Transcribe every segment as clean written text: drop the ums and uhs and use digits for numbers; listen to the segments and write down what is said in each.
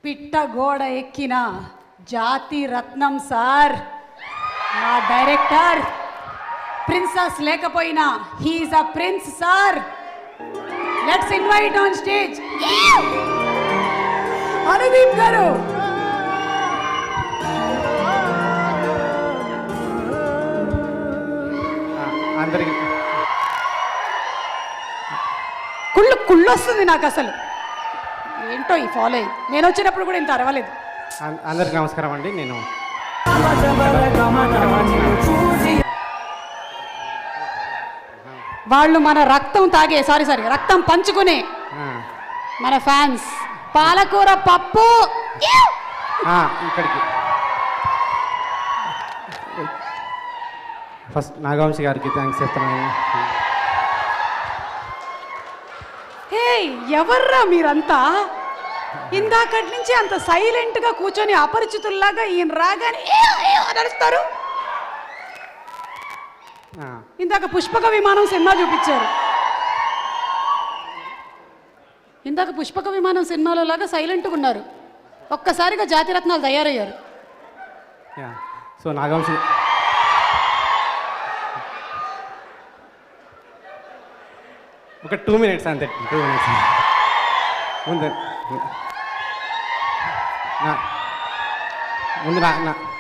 పిట్ట గోడ ఎక్కిన జాతి రత్నం సార్, మా డైరెక్టర్. ప్రిన్సెస్ లేకపోయినా he's a prince sir. Let's invite on stage Anudeep garu. అందరికి కుళ్ళు వస్తుంది నాకు అసలు. ఏంటో ఈ ఫాలో అయ్యి నేను వచ్చినప్పుడు కూడా ఇంత అరవలేదు. అందరికి నమస్కారం అండి. నేను వాళ్ళు మన రక్తం తాగే సారీ రక్తం పంచుకునే మన ఫ్యాన్స్. పాలకూర పప్పు ఇక్కడికి ఫస్ట్ నాగవంశి గారికి థ్యాంక్స్ చెప్తున్నాను. హే, ఎవర్రా మీరంతా? ఇందాకటి నుంచి అంత సైలెంట్గా కూర్చొని అపరిచితుల్లాగా ఈయన రాగానే నడుస్తారు. ఇందాక పుష్పక విమానం సినిమా చూపించారు. ఇందాక పుష్పక విమానం సినిమాలో లాగా సైలెంట్గా ఉన్నారు. ఒక్కసారిగా జాతిరత్నాలు తయారయ్యారు. సో నాగవంశి ఒక 2 minutes అంతే. 2 minutes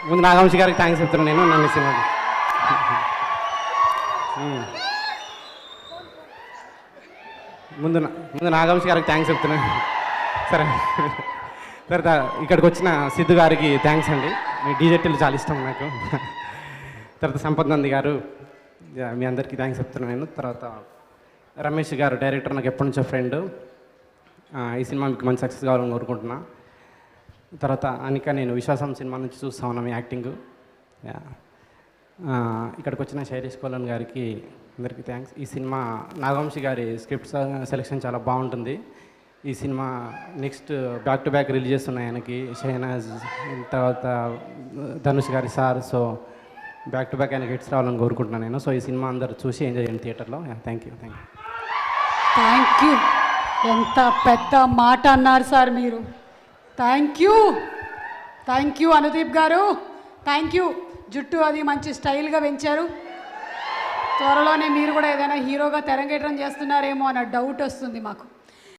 ముందు నాగవంశి గారికి థ్యాంక్స్ చెప్తున్నాను నేను. నన్ను సినిమా ముందు నాగవంశి గారికి థ్యాంక్స్ చెప్తున్నాను. సరే, తర్వాత ఇక్కడికి వచ్చిన సిద్ధు గారికి థ్యాంక్స్ అండి. మీ డీజెట్లు చాలా ఇష్టం నాకు. తర్వాత సంపత్ నంది గారు, మీ అందరికీ థ్యాంక్స్ చెప్తున్నాను నేను. తర్వాత రమేష్ గారు డైరెక్టర్, నాకు ఎప్పటి నుంచో ఫ్రెండ్. ఈ సినిమా మీకు మంచి సక్సెస్ కావాలని కోరుకుంటున్నా. తర్వాత అనిక, నేను విశ్వాసం సినిమా నుంచి చూస్తా ఉన్నా మీ యాక్టింగ్. ఇక్కడికి వచ్చిన శైలేష్ కోలన్ గారికి అందరికీ థ్యాంక్స్. ఈ సినిమా నాగవంశి గారి స్క్రిప్ట్ సెలెక్షన్ చాలా బాగుంటుంది. ఈ cinema next back to back release చేస్తున్నాయి ఆయనకి. షెహనాజ్, తర్వాత ధనుష్ గారి sir. So back to back ఆయనకి హిట్స్ రావాలని కోరుకుంటున్నాను నేను. సో ఈ సినిమా అందరూ చూసి ఎంజాయ్ చేయండి థియేటర్లో. Thank you. Thank you. ఎంత పెద్ద మాట అన్నారు సార్ మీరు. థ్యాంక్ యూ అనుదీప్ గారు. Thank you. జుట్టు అది మంచి స్టైల్గా పెంచారు. త్వరలోనే మీరు కూడా ఏదైనా హీరోగా తెరంగేట్రం చేస్తున్నారేమో అన్న డౌట్ వస్తుంది మాకు.